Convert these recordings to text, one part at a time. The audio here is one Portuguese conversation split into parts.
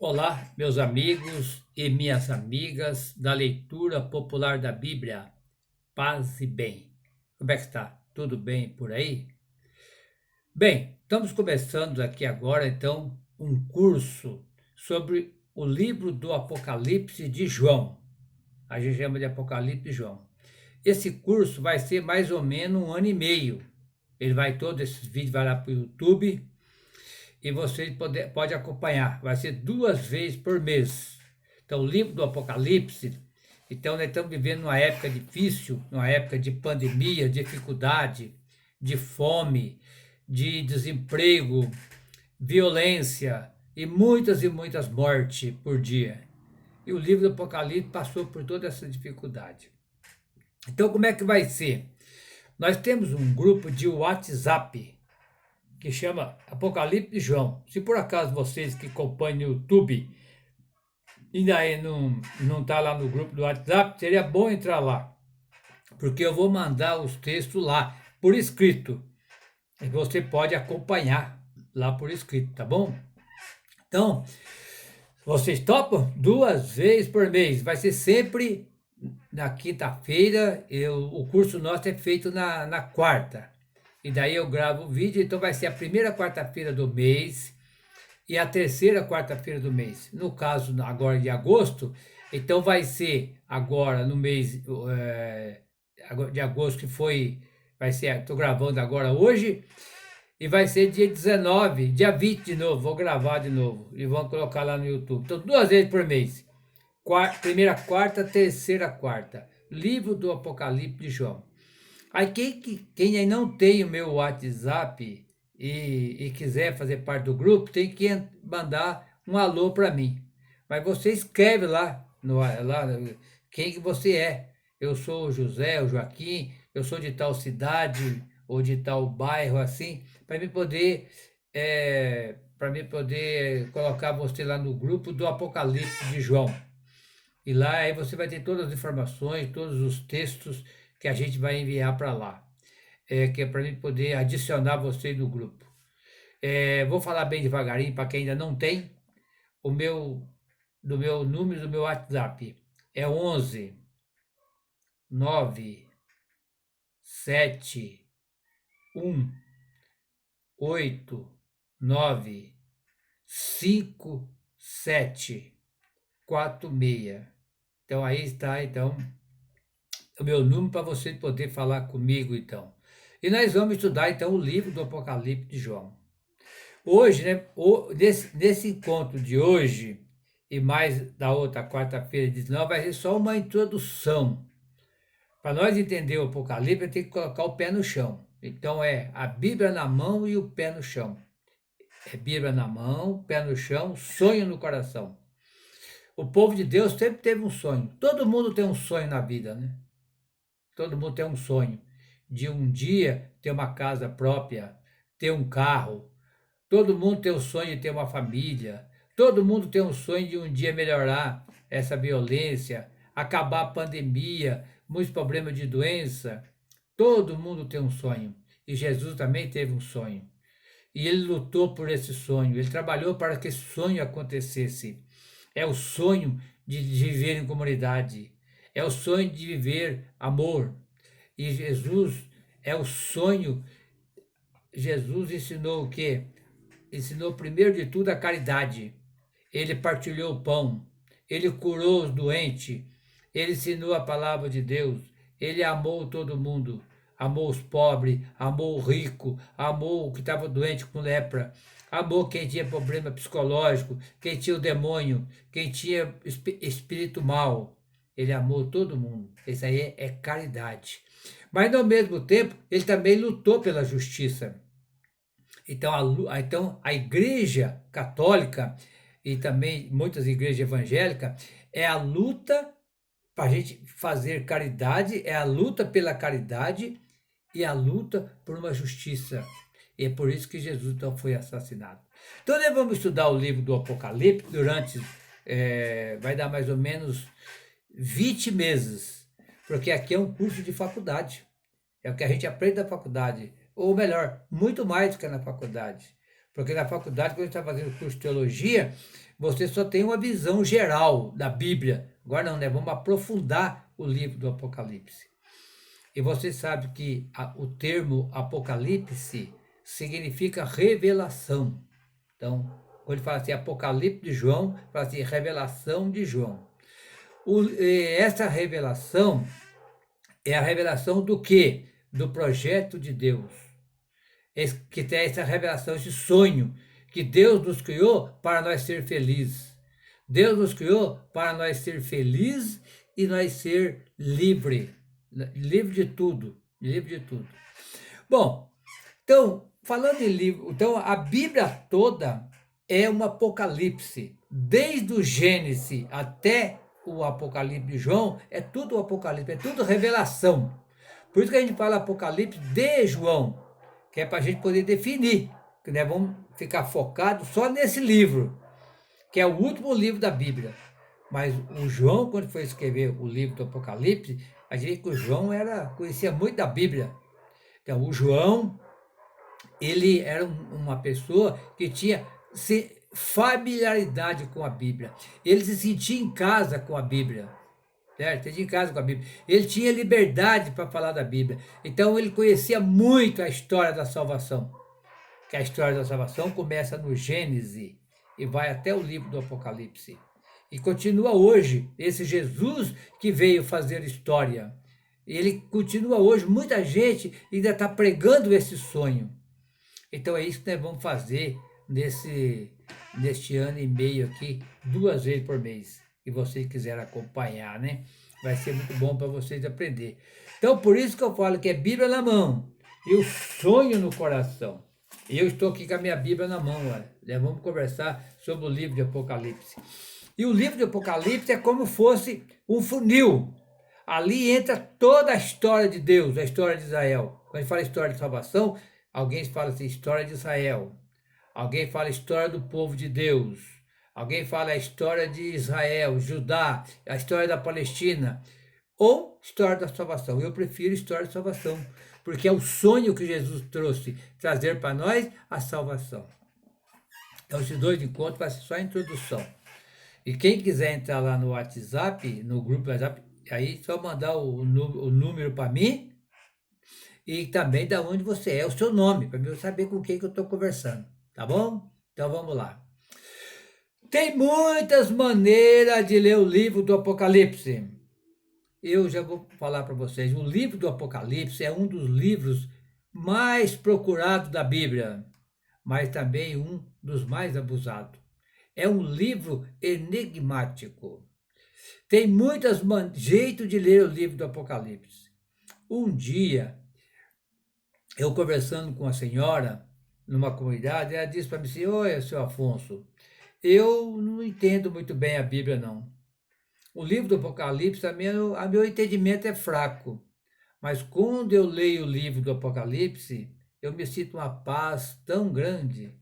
Olá, meus amigos e minhas amigas da leitura popular da Bíblia. Paz e bem. Como é que está? Tudo bem por aí? Bem, estamos começando aqui agora, então, um curso sobre o livro do Apocalipse de João. A gente chama de Apocalipse de João. Esse curso vai ser mais ou menos um ano e meio. Ele vai, todos esses vídeos vai lá para o YouTube e você pode acompanhar. Vai ser 2 vezes por mês. Então, o livro do Apocalipse. Então, nós estamos vivendo uma época difícil, uma época de pandemia, dificuldade, de fome, de desemprego, violência e muitas mortes por dia. E o livro do Apocalipse passou por toda essa dificuldade. Então, como é que vai ser? Nós temos um grupo de WhatsApp que chama Apocalipse de João. Se por acaso vocês que acompanham no YouTube ainda aí não tá lá no grupo do WhatsApp, seria bom entrar lá, porque eu vou mandar os textos lá por escrito. E você pode acompanhar lá por escrito, tá bom? Então, vocês topam 2 vezes por mês. Vai ser sempre na quinta-feira. O curso nosso é feito na quarta. E daí eu gravo o vídeo, então vai ser a primeira quarta-feira do mês e a terceira quarta-feira do mês. No caso, agora de agosto, então vai ser agora no mês de agosto, vai ser, estou gravando agora hoje, e vai ser dia 19, dia 20 de novo, vou gravar de novo, e vamos colocar lá no YouTube. Então, 2 vezes por mês. Primeira quarta, terceira quarta. Livro do Apocalipse de João. Aí quem aí não tem o meu WhatsApp e quiser fazer parte do grupo, tem que mandar um alô para mim. Mas você escreve lá, lá quem que você é. Eu sou o José, o Joaquim, eu sou de tal cidade ou de tal bairro assim, para mim poder colocar você lá no grupo do Apocalipse de João. E lá aí você vai ter todas as informações, todos os textos que a gente vai enviar para lá, que é para mim poder adicionar você no grupo. Vou falar bem devagarinho para quem ainda não tem. O meu, do meu número do meu WhatsApp é 11 9 7 1 8 9 5 7 4 6. Então aí está, então, o meu número para você poder falar comigo, então. E nós vamos estudar, então, o livro do Apocalipse de João. Hoje, né, nesse encontro de hoje, e mais da outra quarta-feira, 19, vai ser só uma introdução. Para nós entender o Apocalipse, tem que colocar o pé no chão. Então, é a Bíblia na mão e o pé no chão. É Bíblia na mão, pé no chão, sonho no coração. O povo de Deus sempre teve um sonho. Todo mundo tem um sonho na vida, né? Todo mundo tem um sonho de um dia ter uma casa própria, ter um carro. Todo mundo tem o sonho de ter uma família. Todo mundo tem um sonho de um dia melhorar essa violência, acabar a pandemia, muitos problemas de doença. Todo mundo tem um sonho. E Jesus também teve um sonho. E ele lutou por esse sonho. Ele trabalhou para que esse sonho acontecesse. É o sonho de viver em comunidade. É o sonho de viver amor. E Jesus é o sonho. Jesus ensinou o quê? Ensinou primeiro de tudo a caridade. Ele partilhou o pão, ele curou os doentes, ele ensinou a palavra de Deus, ele amou todo mundo, amou os pobres, amou o rico, amou o que estava doente com lepra, amou quem tinha problema psicológico, quem tinha o demônio, quem tinha espírito mau. Ele amou todo mundo. Isso aí é caridade. Mas, ao mesmo tempo, ele também lutou pela justiça. Então, a Igreja Católica e também muitas igrejas evangélicas é a luta para a gente fazer caridade, é a luta pela caridade e a luta por uma justiça. E é por isso que Jesus então foi assassinado. Então, nós vamos estudar o livro do Apocalipse durante, vai dar mais ou menos 20 meses, porque aqui é um curso de faculdade. É o que a gente aprende na faculdade. Ou melhor, muito mais do que na faculdade. Porque na faculdade, quando a gente está fazendo curso de teologia, você só tem uma visão geral da Bíblia. Agora não, né? Vamos aprofundar o livro do Apocalipse. E você sabe que o termo Apocalipse significa revelação. Então, quando ele fala assim, Apocalipse de João, fala assim, revelação de João. Essa revelação é a revelação do quê? Do projeto de Deus. Que tem essa revelação, esse sonho, que Deus nos criou para nós ser felizes. Deus nos criou para nós ser felizes e nós ser livre. Livre de tudo. Livre de tudo. Bom, então, falando em livro, então a Bíblia toda é um apocalipse. Desde o Gênesis até o Apocalipse de João, é tudo o Apocalipse, é tudo revelação. Por isso que a gente fala Apocalipse de João, que é para a gente poder definir, que nós vamos ficar focados só nesse livro, que é o último livro da Bíblia. Mas o João, quando foi escrever o livro do Apocalipse, a gente que o João conhecia muito da Bíblia. Então, o João, ele era uma pessoa que tinha familiaridade com a Bíblia. Ele se sentia em casa com a Bíblia. Certo? Ele tinha em casa com a Bíblia. Ele tinha liberdade para falar da Bíblia. Então ele conhecia muito a história da salvação. Que a história da salvação começa no Gênesis e vai até o livro do Apocalipse. E continua hoje, esse Jesus que veio fazer história. Ele continua hoje, muita gente ainda está pregando esse sonho. Então é isso que nós vamos fazer neste ano e meio aqui, 2 vezes por mês. E vocês quiserem acompanhar, né? Vai ser muito bom para vocês aprender. Então, por isso que eu falo que é Bíblia na mão e o sonho no coração. E eu estou aqui com a minha Bíblia na mão, olha. Vamos conversar sobre o livro de Apocalipse. E o livro de Apocalipse é como fosse um funil. Ali entra toda a história de Deus, a história de Israel. Quando a gente fala história de salvação, alguém fala assim, história de Israel. Alguém fala história do povo de Deus. Alguém fala a história de Israel, Judá, a história da Palestina. Ou história da salvação. Eu prefiro história da salvação, porque é o sonho que Jesus trouxe, trazer para nós a salvação. Então, esses 2 encontros vai ser só a introdução. E quem quiser entrar lá no WhatsApp, no grupo WhatsApp, aí só mandar o número para mim e também da onde você é, o seu nome, para eu saber com quem que eu estou conversando, tá bom? Então vamos lá. Tem muitas maneiras de ler o livro do Apocalipse. Eu já vou falar para vocês, o livro do Apocalipse é um dos livros mais procurados da Bíblia, mas também um dos mais abusados. É um livro enigmático. Tem muitos jeitos de ler o livro do Apocalipse. Um dia, eu conversando com a senhora, numa comunidade, ela disse para mim assim, oi, seu Afonso, eu não entendo muito bem a Bíblia, não. O livro do Apocalipse, a meu entendimento é fraco. Mas quando eu leio o livro do Apocalipse, eu me sinto uma paz tão grande.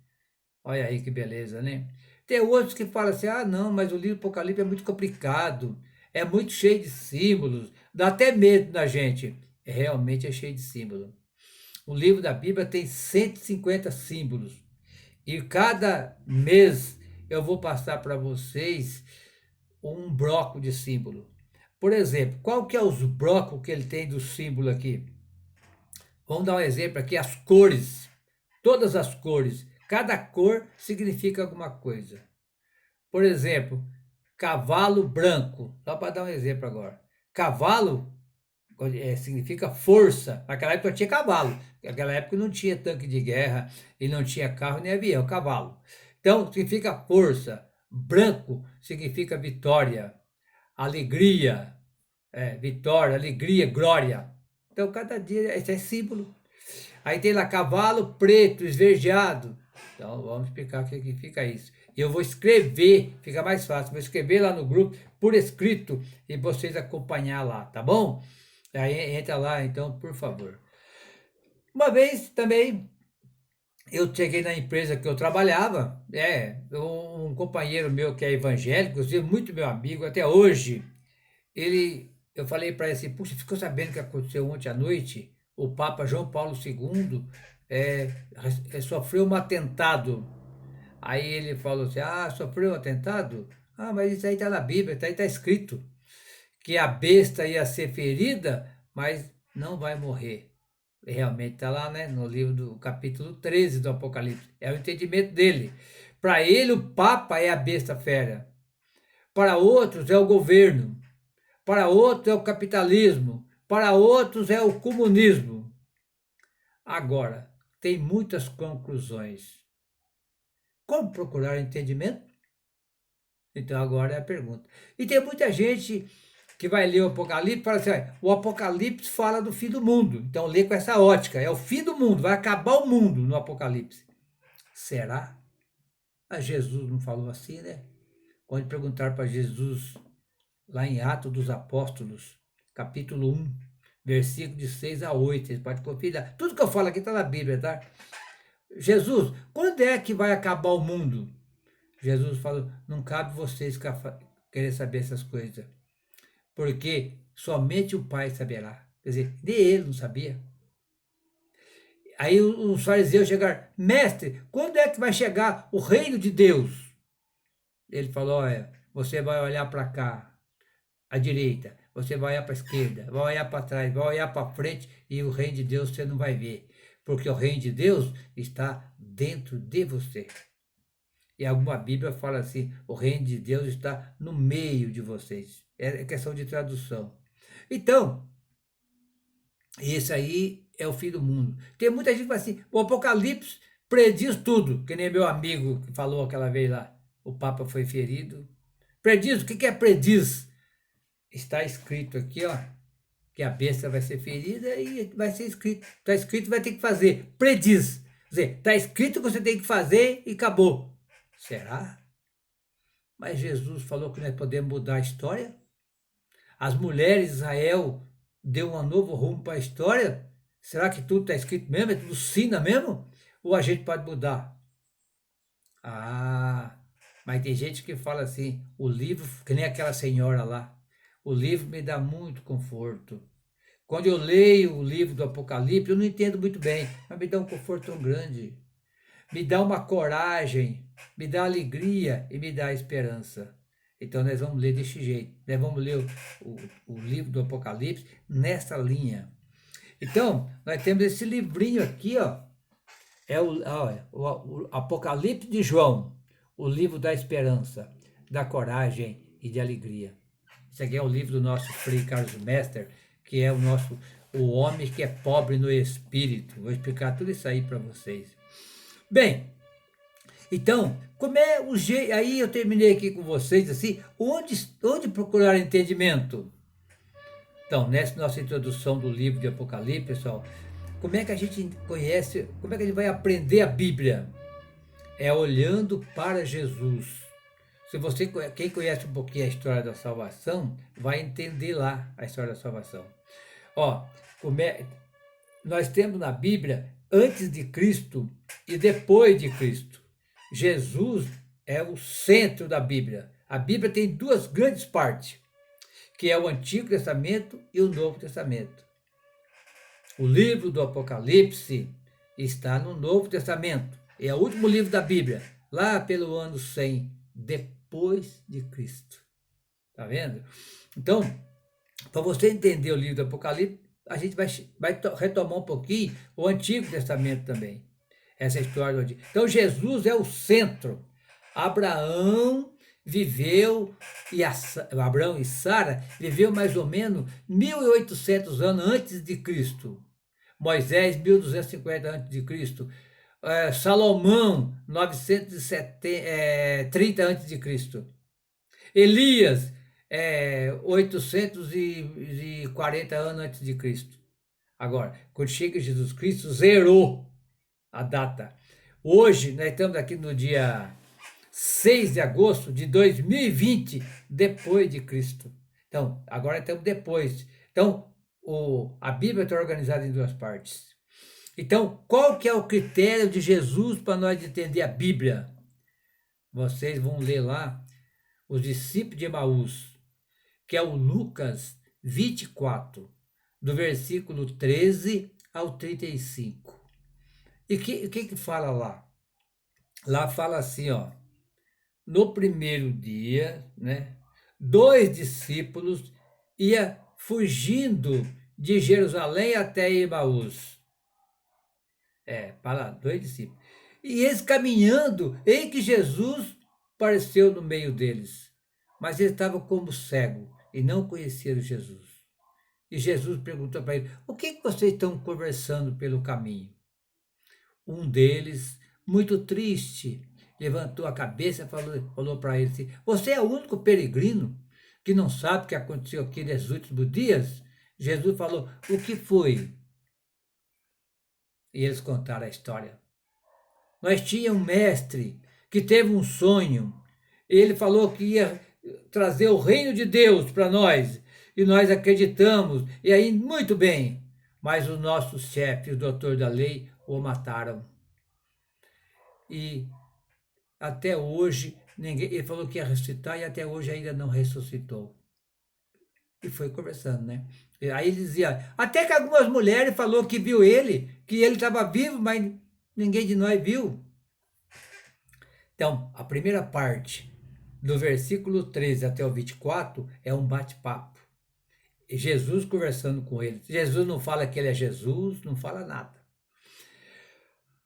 Olha aí que beleza, né? Tem outros que falam assim, não, mas o livro do Apocalipse é muito complicado, é muito cheio de símbolos, dá até medo da gente. Realmente é cheio de símbolos. O livro da Bíblia tem 150 símbolos. E cada mês eu vou passar para vocês um bloco de símbolo. Por exemplo, qual que é os blocos que ele tem do símbolo aqui? Vamos dar um exemplo aqui, as cores. Todas as cores. Cada cor significa alguma coisa. Por exemplo, cavalo branco. Só para dar um exemplo agora. Cavalo significa força. Naquela época tinha cavalo. Naquela época não tinha tanque de guerra e não tinha carro nem avião, cavalo. Então, significa força. Branco significa vitória, alegria, vitória, alegria, glória. Então, cada dia, esse é símbolo. Aí tem lá cavalo preto, esverdeado. Então, vamos explicar o que significa isso. Eu vou escrever, fica mais fácil. Vou escrever lá no grupo, por escrito, e vocês acompanhar lá, tá bom? Aí entra lá, então, por favor. Uma vez também, eu cheguei na empresa que eu trabalhava, um companheiro meu que é evangélico, inclusive muito meu amigo, até hoje, eu falei para ele assim, puxa, ficou sabendo o que aconteceu ontem à noite? O Papa João Paulo II sofreu um atentado Aí ele falou assim, sofreu um atentado? Mas isso aí está na Bíblia, isso aí está escrito que a besta ia ser ferida, mas não vai morrer. E realmente está lá, né, no livro do capítulo 13 do Apocalipse. É o entendimento dele. Para ele, o Papa é a besta fera. Para outros, é o governo. Para outros, é o capitalismo. Para outros, é o comunismo. Agora, tem muitas conclusões. Como procurar entendimento? Então, agora é a pergunta. E tem muita gente que vai ler o Apocalipse e fala assim: o Apocalipse fala do fim do mundo. Então, lê com essa ótica. É o fim do mundo, vai acabar o mundo no Apocalipse. Será? Mas Jesus não falou assim, né? Quando perguntaram para Jesus, lá em Atos dos Apóstolos, capítulo 1, versículo de 6 a 8, você pode conferir. Tudo que eu falo aqui está na Bíblia, tá? Jesus, quando é que vai acabar o mundo? Jesus falou: não cabe vocês querer saber essas coisas, porque somente o Pai saberá. Quer dizer, nem ele não sabia. Aí os fariseus chegaram: mestre, quando é que vai chegar o reino de Deus? Ele falou: olha, você vai olhar para cá, à direita, você vai olhar para a esquerda, vai olhar para trás, vai olhar para frente e o reino de Deus você não vai ver, porque o reino de Deus está dentro de você. E alguma Bíblia fala assim: o reino de Deus está no meio de vocês. É questão de tradução. Então, esse aí é o fim do mundo. Tem muita gente que fala assim: o Apocalipse prediz tudo, que nem meu amigo que falou aquela vez lá. O Papa foi ferido. Prediz, o que é prediz? Está escrito aqui, ó, que a besta vai ser ferida e vai ser escrito. Está escrito, vai ter que fazer. Prediz. Quer dizer, está escrito que você tem que fazer e acabou. Será? Mas Jesus falou que nós podemos mudar a história? As mulheres de Israel deu um novo rumo para a história? Será que tudo está escrito mesmo? É tudo sina mesmo? Ou a gente pode mudar? Mas tem gente que fala assim, o livro, que nem aquela senhora lá, o livro me dá muito conforto. Quando eu leio o livro do Apocalipse, eu não entendo muito bem, mas me dá um conforto tão grande. Me dá uma coragem, me dá alegria e me dá esperança. Então nós vamos ler desse jeito. Nós vamos ler o livro do Apocalipse nessa linha. Então, nós temos esse livrinho aqui, ó. É o Apocalipse de João, o livro da esperança, da coragem e de alegria. Esse aqui é o livro do nosso Frei Carlos Mester, que é o homem que é pobre no espírito. Vou explicar tudo isso aí para vocês. Bem, então, como é o jeito. Aí eu terminei aqui com vocês assim, onde procurar entendimento? Então, nessa nossa introdução do livro de Apocalipse, pessoal, como é que a gente conhece, como é que a gente vai aprender a Bíblia? É olhando para Jesus. Se você, quem conhece um pouquinho a história da salvação, vai entender lá a história da salvação. Ó, nós temos na Bíblia antes de Cristo e depois de Cristo. Jesus é o centro da Bíblia. A Bíblia tem duas grandes partes, que é o Antigo Testamento e o Novo Testamento. O livro do Apocalipse está no Novo Testamento. É o último livro da Bíblia, lá pelo ano 100 depois de Cristo. Tá vendo? Então, para você entender o livro do Apocalipse, a gente vai retomar um pouquinho o Antigo Testamento também. Essa história do Antigo. Então, Jesus é o centro. Abraão viveu, Abraão e Sara viveu mais ou menos 1.800 anos antes de Cristo. Moisés, 1.250 antes de Cristo. Salomão, 930 antes de Cristo. Elias, 840 anos antes de Cristo. Agora, quando chega Jesus Cristo, zerou a data. Hoje, nós estamos aqui no dia 6 de agosto de 2020, depois de Cristo. Então, agora estamos depois. Então, a Bíblia está organizada em duas partes. Então, qual que é o critério de Jesus para nós entender a Bíblia? Vocês vão ler lá os discípulos de Emaús, que é o Lucas 24, do versículo 13 ao 35. E o que fala lá? Lá fala assim, ó, no primeiro dia, né, dois discípulos ia fugindo de Jerusalém até Emaús. Para lá, dois discípulos. E eles caminhando, em que Jesus apareceu no meio deles. Mas eles estavam como cego e não conheciam Jesus. E Jesus perguntou para eles: o que vocês estão conversando pelo caminho? Um deles, muito triste, levantou a cabeça e falou para ele assim: você é o único peregrino que não sabe o que aconteceu aqui nesses últimos dias? Jesus falou: o que foi? E eles contaram a história. Nós tínhamos um mestre que teve um sonho. Ele falou que ia trazer o reino de Deus para nós. E nós acreditamos. E aí, muito bem. Mas os nossos chefes, o doutor da lei, o mataram. E até hoje, ninguém, ele falou que ia ressuscitar e até hoje ainda não ressuscitou. E foi conversando, né? E aí ele dizia, até que algumas mulheres falou que viu ele, que ele estava vivo, mas ninguém de nós viu. Então, a primeira parte, do versículo 13 até o 24, é um bate-papo. Jesus conversando com ele. Jesus não fala que ele é Jesus, não fala nada.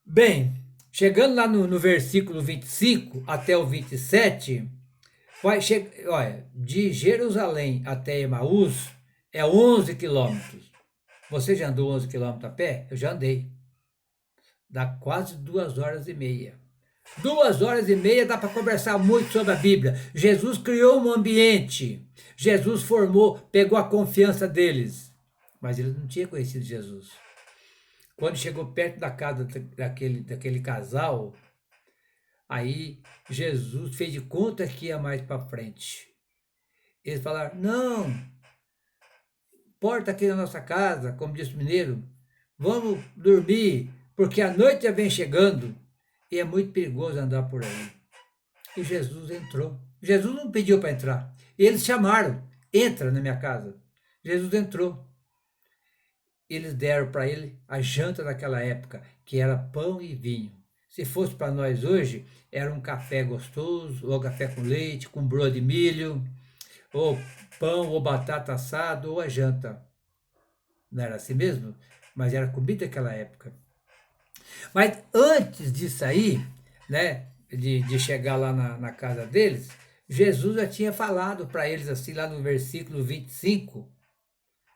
Bem, chegando lá no versículo 25 até o 27, olha, de Jerusalém até Emaús é 11 quilômetros. Você já andou 11 quilômetros a pé? Eu já andei. Dá quase 2 horas e meia. 2 horas e meia dá para conversar muito sobre a Bíblia. Jesus criou um ambiente. Jesus formou, pegou a confiança deles. Mas eles não tinham conhecido Jesus. Quando chegou perto da casa daquele casal, aí Jesus fez de conta que ia mais para frente. Eles falaram, não, porta aqui na nossa casa, como disse o mineiro, vamos dormir, porque a noite já vem chegando e é muito perigoso andar por aí. E Jesus entrou. Jesus não pediu para entrar. Eles chamaram, entra na minha casa. Jesus entrou. Eles deram para ele a janta daquela época, que era pão e vinho. Se fosse para nós hoje, era um café gostoso, ou café com leite, com broa de milho, ou pão, ou batata assada, ou a janta. Não era assim mesmo? Mas era comida daquela época. Mas antes disso aí, né, de chegar lá na casa deles, Jesus já tinha falado para eles assim, lá no versículo 25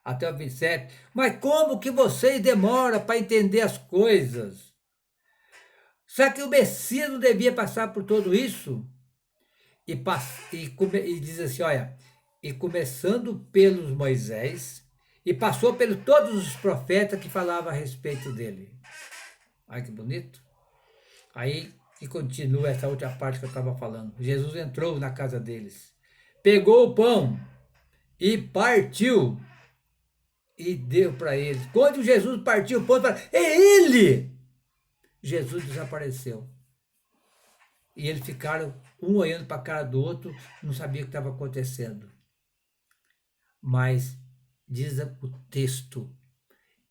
até o 27, mas como que vocês demoram para entender as coisas? Será que o Messias não devia passar por tudo isso? E diz assim, olha, e começando pelos Moisés, e passou pelos todos os profetas que falavam a respeito dele. Olha que bonito. Aí que continua essa outra parte que eu estava falando. Jesus entrou na casa deles, pegou o pão e partiu e deu para eles. Quando Jesus partiu o pão, é ele! Jesus desapareceu. E eles ficaram um olhando para a cara do outro, não sabia o que estava acontecendo. Mas diz o texto,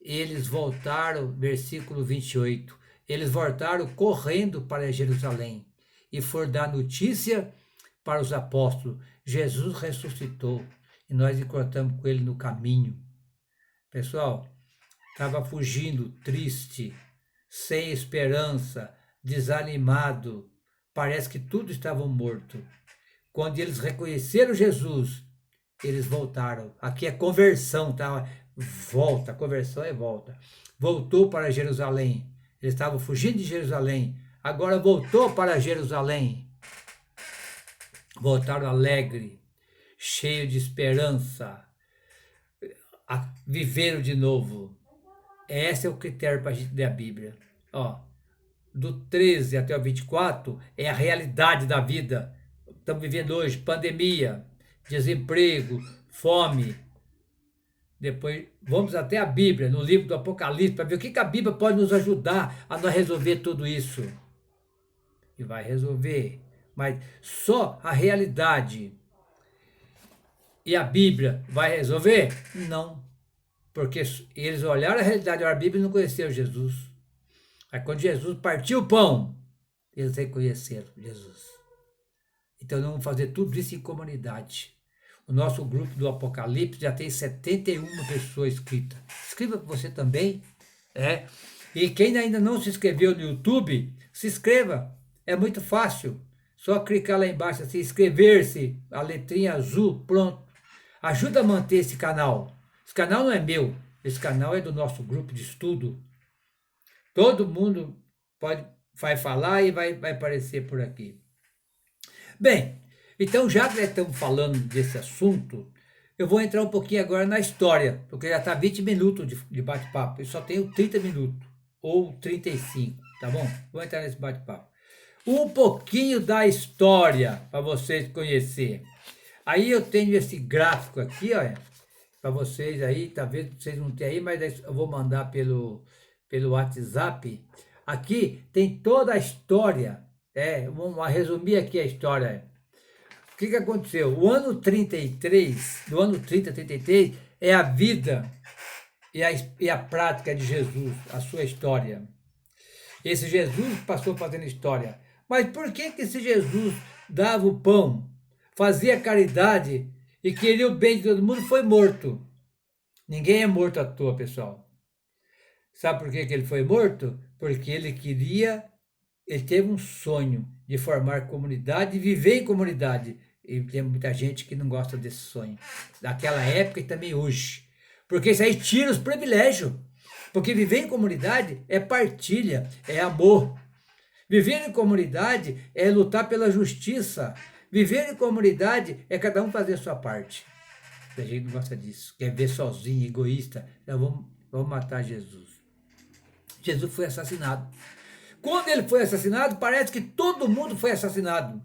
eles voltaram, versículo 28, eles voltaram correndo para Jerusalém e foram dar notícia para os apóstolos. Jesus ressuscitou e nós encontramos com ele no caminho. Pessoal, estava fugindo, triste, sem esperança, desanimado. Parece que tudo estava morto. Quando eles reconheceram Jesus, eles voltaram. Aqui é conversão, tá? Volta, conversão é volta. Voltou para Jerusalém. Eles estavam fugindo de Jerusalém. Agora voltou para Jerusalém. Voltaram alegre, cheio de esperança. Viveram de novo. Esse é o critério para a gente ler a Bíblia. Ó, do 13 até o 24 é a realidade da vida. Estamos vivendo hoje pandemia, desemprego, fome. Depois vamos até a Bíblia, no livro do Apocalipse, para ver o que a Bíblia pode nos ajudar a nós resolver tudo isso. E vai resolver. Mas só a realidade e a Bíblia vai resolver? Não. Porque eles olharam a realidade da Bíblia e não conheceram Jesus. Aí quando Jesus partiu o pão, eles reconheceram Jesus. Então, nós vamos fazer tudo isso em comunidade. O nosso grupo do Apocalipse já tem 71 pessoas inscritas. Inscreva você também. E quem ainda não se inscreveu no YouTube, se inscreva. É muito fácil. Só clicar lá embaixo assim, inscrever-se, a letrinha azul, pronto. Ajuda a manter esse canal. Esse canal não é meu. Esse canal é do nosso grupo de estudo. Todo mundo vai falar e vai aparecer por aqui. Bem, então já que estamos falando desse assunto, eu vou entrar um pouquinho agora na história, porque já está 20 minutos de bate-papo, eu só tenho 30 minutos, ou 35, tá bom? Vou entrar nesse bate-papo. Um pouquinho da história, para vocês conhecerem. Aí eu tenho esse gráfico aqui, olha, para vocês aí, talvez vocês não tenham aí, mas eu vou mandar pelo WhatsApp. Aqui tem toda a história. Vamos resumir aqui a história. O que aconteceu? O ano 33, do ano 30 a 33, é a vida e a prática de Jesus, a sua história. Esse Jesus passou fazendo história. Mas por que esse Jesus dava o pão, fazia caridade e queria o bem de todo mundo, foi morto? Ninguém é morto à toa, pessoal. Sabe por que ele foi morto? Porque ele teve um sonho de formar comunidade e viver em comunidade. E tem muita gente que não gosta desse sonho. Daquela época e também hoje. Porque isso aí tira os privilégios. Porque viver em comunidade é partilha, é amor. Viver em comunidade é lutar pela justiça. Viver em comunidade é cada um fazer a sua parte. A gente não gosta disso. Quer ver sozinho, egoísta. Então vamos matar Jesus. Jesus foi assassinado. Quando ele foi assassinado, parece que todo mundo foi assassinado.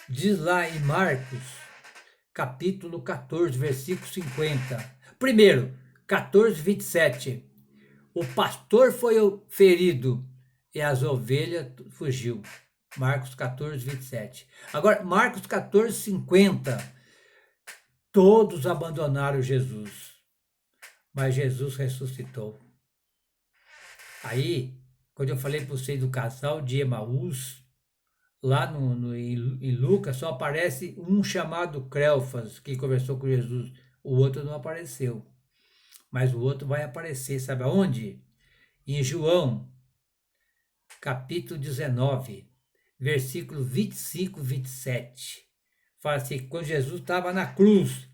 Diz lá em Marcos, capítulo 14, versículo 50. Primeiro, 14, 27. O pastor foi ferido e as ovelhas fugiu. Marcos 14, 27. Agora, Marcos 14, 50. Todos abandonaram Jesus, mas Jesus ressuscitou. Aí, quando eu falei para vocês do casal de Emaús, lá em Lucas só aparece um chamado Cleofas, que conversou com Jesus. O outro não apareceu. Mas o outro vai aparecer, sabe aonde? Em João, capítulo 19, versículo 25 e 27. Fala assim, quando Jesus estava na cruz,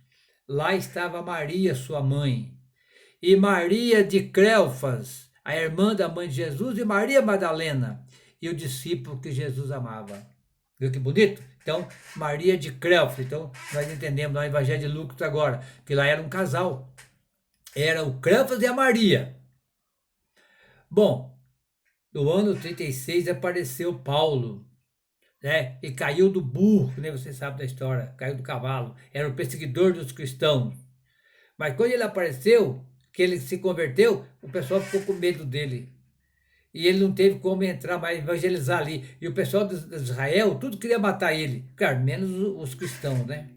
lá estava Maria, sua mãe, e Maria de Cleofas, a irmã da mãe de Jesus, e Maria Madalena, e o discípulo que Jesus amava. Viu que bonito? Então, Maria de Cleofas. Então, nós entendemos lá no Evangelho de Lucas agora, que lá era um casal. Era o Cleofas e a Maria. Bom, no ano 36 apareceu Paulo, e caiu do burro, que nem você sabe da história, caiu do cavalo. Era o perseguidor dos cristãos. Mas quando ele apareceu, que ele se converteu, o pessoal ficou com medo dele. E ele não teve como entrar mais, evangelizar ali. E o pessoal de Israel, tudo queria matar ele. Claro, menos os cristãos, né?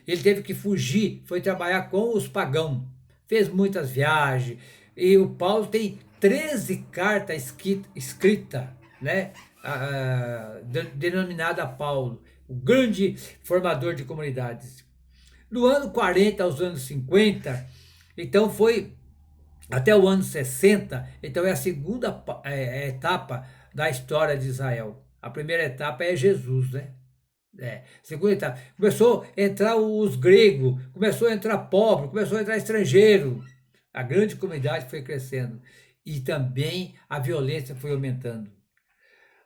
Ele teve que fugir, foi trabalhar com os pagãos. Fez muitas viagens. E o Paulo tem 13 cartas escritas, né? Denominada Paulo, o grande formador de comunidades. No ano 40 aos anos 50, então foi até o ano 60, então é a segunda etapa da história de Israel. A primeira etapa é Jesus, né? Segunda etapa. Começou a entrar os gregos, começou a entrar pobre, começou a entrar estrangeiro. A grande comunidade foi crescendo. E também a violência foi aumentando.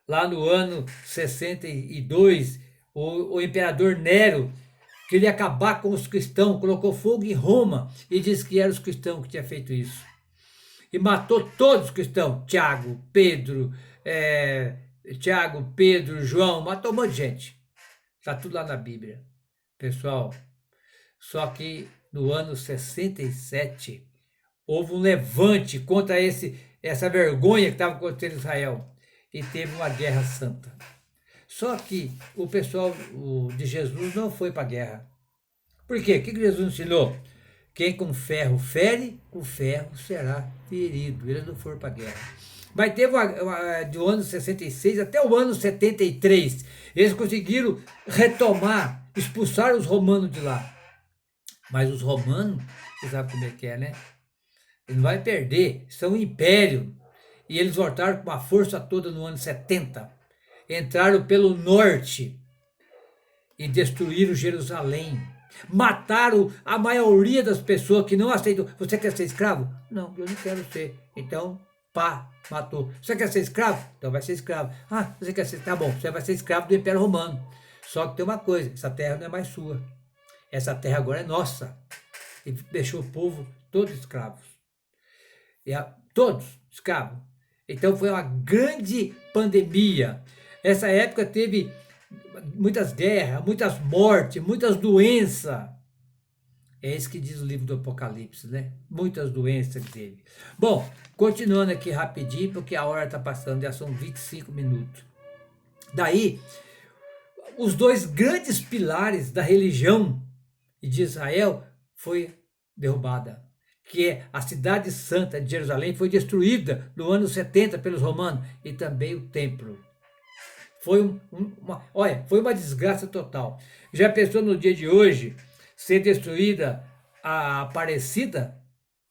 Lá no ano 62, o imperador Nero queria acabar com os cristãos, colocou fogo em Roma e disse que eram os cristãos que tinham feito isso. E matou todos os cristãos, Tiago, Pedro, João, matou um monte de gente. Está tudo lá na Bíblia. Pessoal, só que no ano 67, houve um levante contra essa vergonha que estava acontecendo em Israel. E teve uma guerra santa. Só que o pessoal de Jesus não foi para a guerra. Por quê? O que Jesus ensinou? Quem com ferro fere, com ferro será ferido. Eles não foram para a guerra. Mas teve do ano 66 até o ano 73. Eles conseguiram retomar, expulsar os romanos de lá. Mas os romanos, você sabe como é que é, né? Ele não vai perder, são um império. E eles voltaram com a força toda no ano 70. Entraram pelo norte e destruíram Jerusalém. Mataram a maioria das pessoas que não aceitam. Você quer ser escravo? Não, eu não quero ser. Então, pá, matou. Você quer ser escravo? Então vai ser escravo. Ah, você quer ser... Tá bom, você vai ser escravo do Império Romano. Só que tem uma coisa, essa terra não é mais sua. Essa terra agora é nossa. E deixou o povo todos escravos. Todos escravos. Então foi uma grande pandemia. Essa época teve muitas guerras, muitas mortes, muitas doenças. É isso que diz o livro do Apocalipse, né? Muitas doenças que teve. Bom, continuando aqui rapidinho, porque a hora está passando, já são 25 minutos. Daí, os dois grandes pilares da religião de Israel foi derrubada, que é a cidade santa de Jerusalém foi destruída no ano 70 pelos romanos e também o templo. Foi foi uma desgraça total. Já pensou no dia de hoje ser destruída a Aparecida,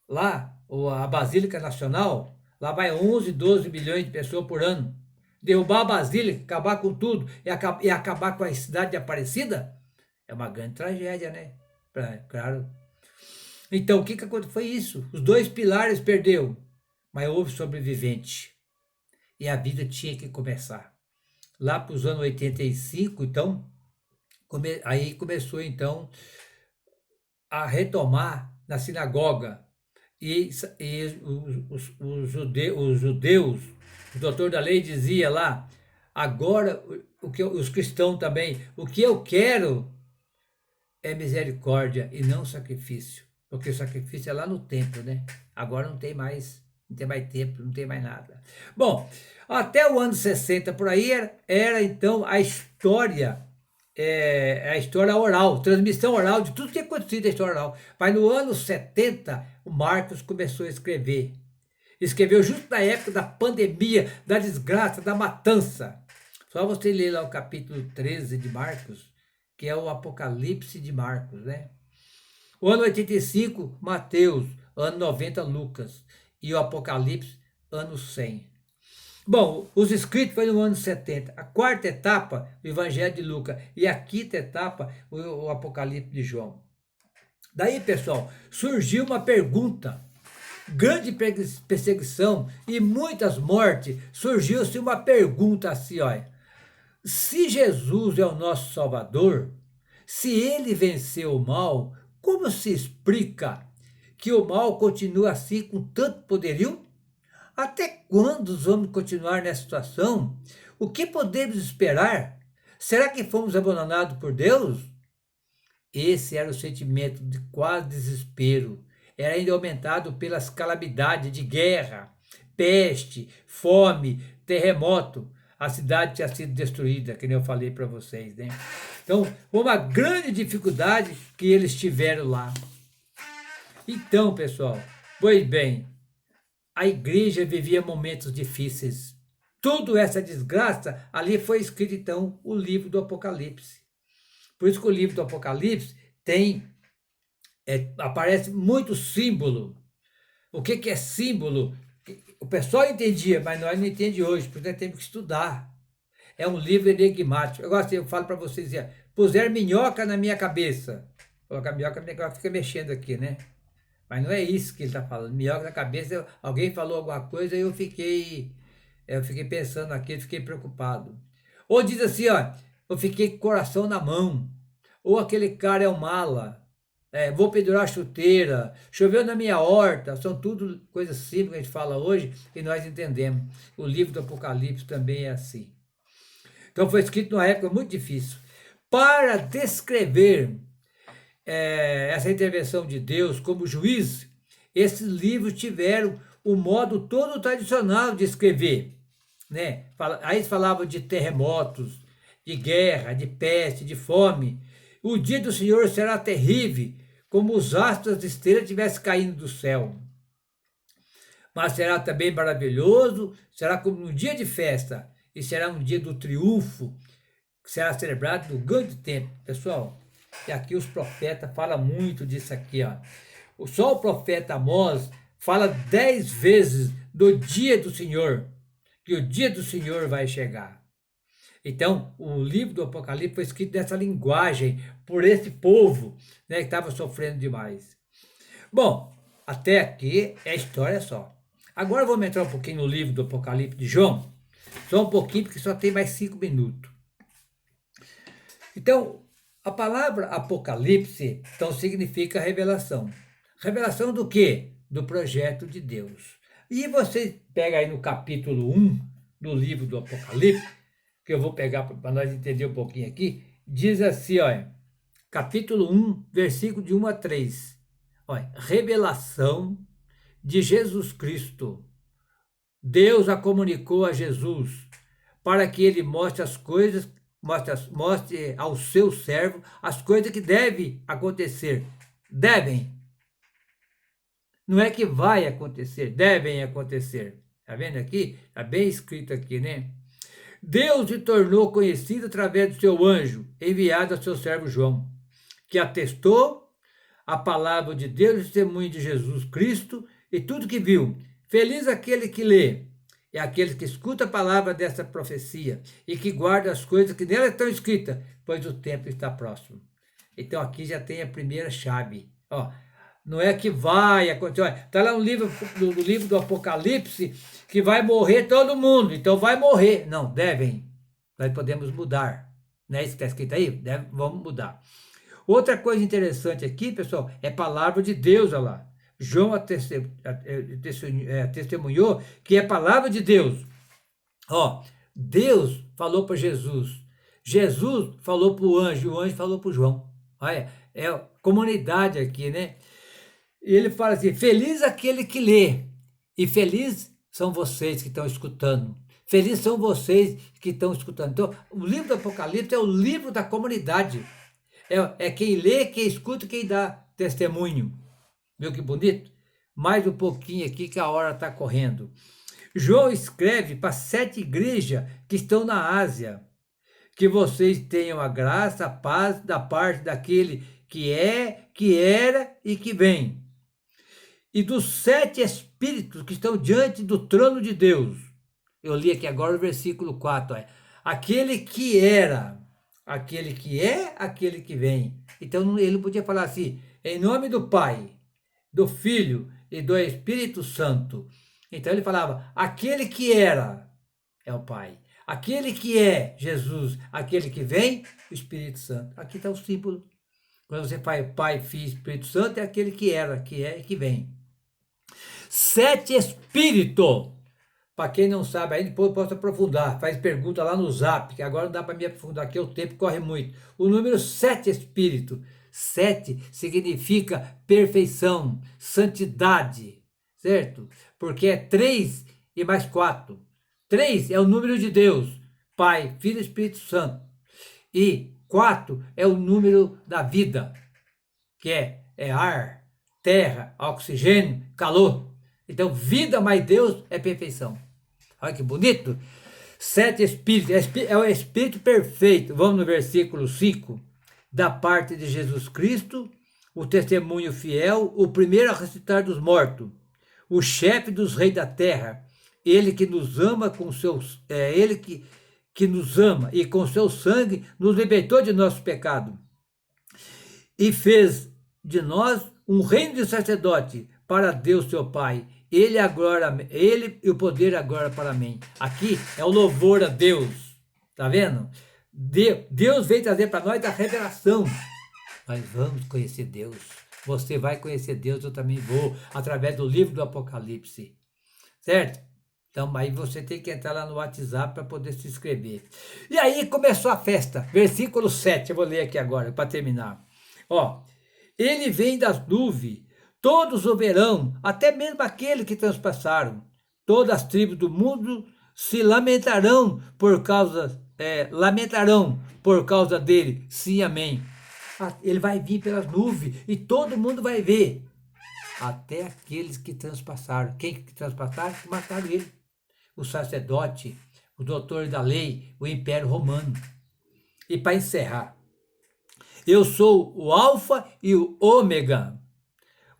lá, ou a Basílica Nacional? Lá vai 11, 12 milhões de pessoas por ano. Derrubar a Basílica, acabar com tudo e acabar com a cidade de Aparecida? É uma grande tragédia, né? Claro. Então, o que aconteceu? Foi isso. Os dois pilares perdeu, mas houve sobrevivente. E a vida tinha que começar. Lá para os anos 85, então, aí começou, então, a retomar na sinagoga. E os judeus, o doutor da lei dizia lá, agora, os cristãos também, o que eu quero é misericórdia e não sacrifício. Porque o sacrifício é lá no templo, né? Agora não tem mais templo, não tem mais nada. Bom, até o ano 60 por aí era então a história oral, transmissão oral de tudo que tinha acontecido na história oral. Mas no ano 70, o Marcos começou a escrever. Escreveu justo na época da pandemia, da desgraça, da matança. Só você ler lá o capítulo 13 de Marcos, que é o Apocalipse de Marcos, né? O ano 85, Mateus, ano 90, Lucas, e o Apocalipse, ano 100. Bom, os escritos foi no ano 70, a quarta etapa, o Evangelho de Lucas, e a quinta etapa, o Apocalipse de João. Daí, pessoal, surgiu uma pergunta, grande perseguição e muitas mortes, surgiu-se uma pergunta assim, olha, se Jesus é o nosso Salvador, se ele venceu o mal, como se explica que o mal continua assim com tanto poderio? Até quando vamos continuar nessa situação? O que podemos esperar? Será que fomos abandonados por Deus? Esse era o sentimento de quase desespero. Era ainda aumentado pelas calamidades de guerra, peste, fome, terremoto. A cidade tinha sido destruída, que nem eu falei para vocês, né? Então, uma grande dificuldade que eles tiveram lá. Então, pessoal, pois bem, a igreja vivia momentos difíceis. Tudo essa desgraça, ali foi escrito, então, o livro do Apocalipse. Por isso que o livro do Apocalipse aparece muito símbolo. O que é símbolo? O pessoal entendia, mas nós não entendemos hoje, porque nós temos que estudar. É um livro enigmático. Eu falo para vocês, puser minhoca na minha cabeça. Colocar minhoca, ela fica mexendo aqui, né? Mas não é isso que ele está falando. Minhoca na cabeça, alguém falou alguma coisa e eu fiquei pensando aqui, fiquei preocupado. Ou diz assim, ó, eu fiquei com o coração na mão. Ou aquele cara é um mala. Vou pendurar a chuteira, choveu na minha horta, são tudo coisas simples que a gente fala hoje e nós entendemos. O livro do Apocalipse também é assim. Então foi escrito numa época muito difícil. Para descrever essa intervenção de Deus como juiz, esses livros tiveram o modo todo tradicional de escrever. Né? Aí eles falavam de terremotos, de guerra, de peste, de fome. O dia do Senhor será terrível, como os astros das estrelas estivessem caindo do céu. mas será também maravilhoso, será como um dia de festa, e será um dia do triunfo, que será celebrado no grande tempo. Pessoal, e aqui os profetas falam muito disso aqui, ó. Só o profeta Amós fala 10 vezes do dia do Senhor, que o dia do Senhor vai chegar. Então, o livro do Apocalipse foi escrito dessa linguagem, por esse povo, né, que estava sofrendo demais. Bom, até aqui é história só. Agora vamos entrar um pouquinho no livro do Apocalipse de João. Só um pouquinho, porque só tem mais 5 minutos. Então, a palavra Apocalipse, então, significa revelação. Revelação do quê? Do projeto de Deus. E você pega aí no capítulo 1 do livro do Apocalipse, que eu vou pegar para nós entender um pouquinho aqui, diz assim, olha, capítulo 1, versículo de 1 a 3. Olha, revelação de Jesus Cristo. Deus a comunicou a Jesus para que ele mostre as coisas, mostre ao seu servo as coisas que devem acontecer. Devem. Não é que vai acontecer, devem acontecer. Tá vendo aqui? Tá bem escrito aqui, né? Deus se tornou conhecido através do seu anjo, enviado a seu servo João, que atestou a palavra de Deus e o testemunho de Jesus Cristo e tudo que viu. Feliz aquele que lê e aquele que escuta a palavra dessa profecia e que guarda as coisas que nela estão escritas, pois o tempo está próximo. Então aqui já tem a primeira chave. Ó, não é que vai acontecer. Está lá no livro do Apocalipse que vai morrer todo mundo. Então vai morrer. Não, devem. Nós podemos mudar. Não é isso que está escrito aí? Vamos mudar. Outra coisa interessante aqui, pessoal, é a palavra de Deus, olha lá. João testemunhou que é a palavra de Deus. Ó, Deus falou para Jesus. Jesus falou para o anjo falou para o João. Olha, é comunidade aqui, né? E ele fala assim, feliz aquele que lê, e feliz são vocês que estão escutando. Felizes são vocês que estão escutando. Então, o livro do Apocalipse é o livro da comunidade. É quem lê, quem escuta, quem dá testemunho. Viu que bonito? Mais um pouquinho aqui que a hora está correndo. João escreve para 7 igrejas que estão na Ásia. Que vocês tenham a graça, a paz da parte daquele que é, que era e que vem. E dos 7 espíritos que estão diante do trono de Deus. Eu li aqui agora o versículo 4. Aquele que era, aquele que é, aquele que vem. Então ele não podia falar assim, em nome do Pai, do Filho e do Espírito Santo. Então ele falava, aquele que era é o Pai. Aquele que é Jesus, aquele que vem, o Espírito Santo. Aqui está o símbolo. Quando você faz Pai, Filho e Espírito Santo, é aquele que era, que é e que vem. 7 espíritos. Para quem não sabe, aí depois eu posso aprofundar. Faz pergunta lá no Zap, que agora não dá para me aprofundar, aqui o tempo corre muito. O número 7 espírito. 7 significa perfeição, santidade, certo? Porque é 3 e mais 4. 3 é o número de Deus, Pai, Filho e Espírito Santo. E 4 é o número da vida, que é ar, terra, oxigênio, calor. Então, vida mais Deus é perfeição. Olha que bonito. 7 espíritos, é o espírito perfeito. Vamos no versículo 5. Da parte de Jesus Cristo, o testemunho fiel, o primeiro a ressuscitar dos mortos, o chefe dos reis da terra, ele que nos ama com seus, ele que nos ama e com seu sangue nos libertou de nosso pecado e fez de nós um reino de sacerdote para Deus seu Pai. Ele e o poder agora para mim. Aqui é o louvor a Deus. Tá vendo? Deus veio trazer para nós a revelação. Nós vamos conhecer Deus. Você vai conhecer Deus, eu também vou, através do livro do Apocalipse. Certo? Então, aí você tem que entrar lá no WhatsApp para poder se inscrever. E aí começou a festa. Versículo 7, eu vou ler aqui agora, para terminar. Ó, ele vem das nuvens, todos o verão, até mesmo aqueles que transpassaram. Todas as tribos do mundo se lamentarão por causa dele. Sim, amém. Ele vai vir pelas nuvens e todo mundo vai ver. até aqueles que transpassaram. Quem que transpassaram? Que mataram ele. O sacerdote, o doutor da lei, o Império Romano. E para encerrar, eu sou o Alfa e o Ômega,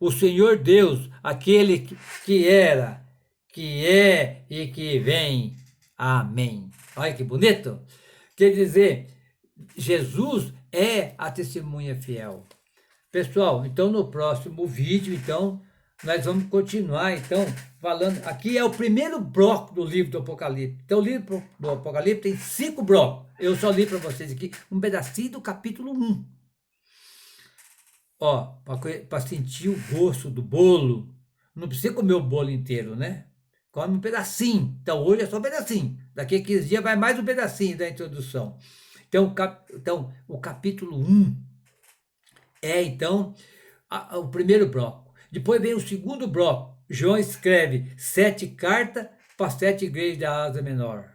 o Senhor Deus, aquele que era, que é e que vem. Amém. Olha que bonito. Quer dizer, Jesus é a testemunha fiel. Pessoal, então no próximo vídeo, então, nós vamos continuar, então, falando. Aqui é o primeiro bloco do livro do Apocalipse. Então, o livro do Apocalipse tem 5 blocos. Eu só li para vocês aqui um pedacinho do capítulo 1. Ó, para sentir o gosto do bolo. Não precisa comer o bolo inteiro, né? Come um pedacinho. Então, hoje é só um pedacinho. Daqui a 15 dias vai mais um pedacinho da introdução. Então, o capítulo 1 é, então, o primeiro bloco. Depois vem o segundo bloco. João escreve 7 cartas para 7 igrejas da Ásia Menor.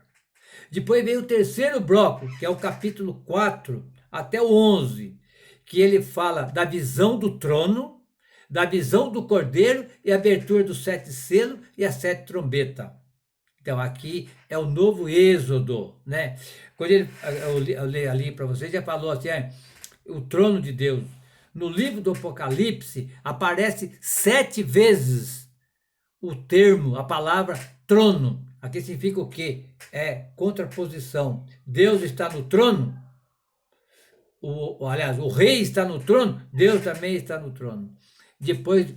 Depois vem o terceiro bloco, que é o capítulo 4 até o 11, que ele fala da visão do trono, da visão do cordeiro e a abertura dos 7 selos e as 7 trombetas. Então, aqui é o novo êxodo, né? Quando eu li ali para vocês, já falou assim, o trono de Deus. No livro do Apocalipse, aparece 7 vezes o termo, a palavra trono. Aqui significa o quê? É contraposição. Deus está no trono. Aliás, o rei está no trono, Deus também está no trono. Depois,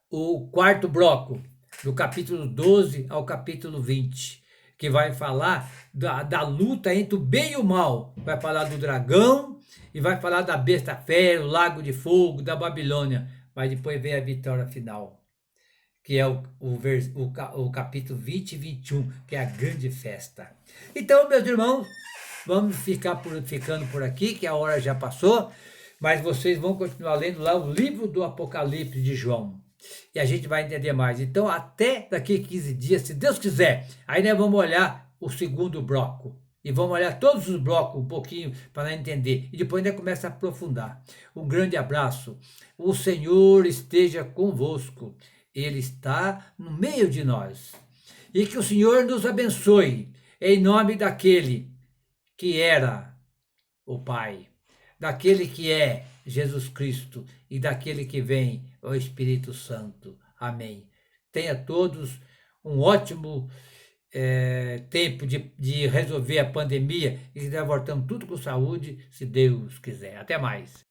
o quarto bloco, do capítulo 12 ao capítulo 20, que vai falar da luta entre o bem e o mal. Vai falar do dragão e vai falar da besta fera, o lago de fogo, da Babilônia. Mas depois vem a vitória final, que é o capítulo 20 e 21, que é a grande festa. Então, meus irmãos, vamos ficando por aqui, que a hora já passou, mas vocês vão continuar lendo lá o livro do Apocalipse de João. E a gente vai entender mais. Então, até daqui a 15 dias, se Deus quiser, aí nós vamos olhar o segundo bloco. E vamos olhar todos os blocos um pouquinho para entender. E depois ainda começa a aprofundar. Um grande abraço. O Senhor esteja convosco. Ele está no meio de nós. E que o Senhor nos abençoe, em nome daquele que era o Pai, daquele que é Jesus Cristo e daquele que vem, o Espírito Santo. Amém. Tenha todos um ótimo tempo de resolver a pandemia e nós voltamos tudo com saúde, se Deus quiser. Até mais.